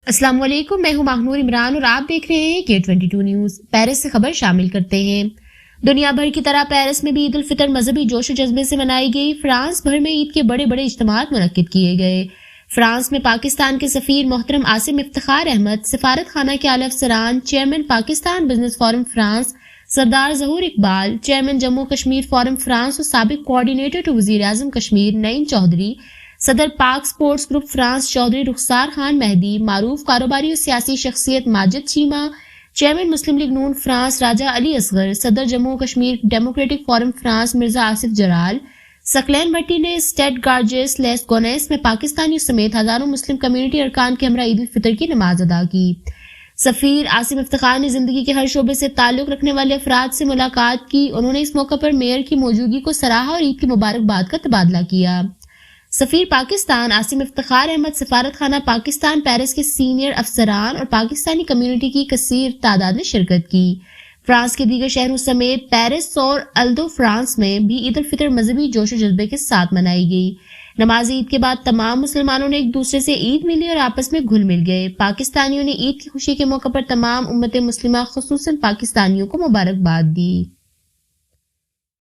السلام علیکم، میں ہوں ماہنور عمران اور آپ دیکھ رہے ہیں K22 نیوز۔ پیرس سے خبر شامل کرتے ہیں۔ دنیا بھر کی طرح پیرس میں بھی عید الفطر مذہبی جوش و جذبے سے منائی گئی۔ فرانس بھر میں عید کے بڑے بڑے اجتماعات منعقد کیے گئے۔ فرانس میں پاکستان کے سفیر محترم عاصم افتخار احمد، سفارت خانہ کے اعلی افسران، chairman Pakistan business forum France سردار ظہور Iqbal, chairman Jammu Kashmir forum France اور سابق کوآرڈینیٹر ٹو وزیر اعظم کشمیر نعیم چودھری، صدر Pak sports group France Chaudhry Rukhsar Khan Mehdi, معروف کاروباری اور سیاسی شخصیت Majid Cheema, chairman Muslim League Noon France Raja Ali Asghar, صدر Jammu Kashmir democratic forum France Mirza Asif Jalal, Saqlain Bhatti نے اسٹیڈ گارجیس لیس گونیس میں پاکستانیوں سمیت ہزاروں مسلم کمیونٹی ارکان کے ہمراہ عید الفطر کی نماز ادا کی۔ سفیر عاصم افتخار نے زندگی کے ہر شعبے سے تعلق رکھنے والے افراد سے ملاقات کی۔ انہوں نے اس موقع پر میئر کی موجودگی کو سراہا اور عید کی مبارکباد کا تبادلہ کیا۔ سفیر پاکستان عاصم افتخار احمد، سفارت خانہ پاکستان پیرس کے سینئر افسران اور پاکستانی کمیونٹی کی کثیر تعداد نے شرکت کی۔ فرانس کے دیگر شہروں سمیت پیرس اور الدو فرانس میں بھی عید الفطر مذہبی جوش و جذبے کے ساتھ منائی گئی۔ نماز عید کے بعد تمام مسلمانوں نے ایک دوسرے سے عید ملی اور آپس میں گھل مل گئے۔ پاکستانیوں نے عید کی خوشی کے موقع پر تمام امت مسلمہ خصوصاً پاکستانیوں کو مبارکباد دی۔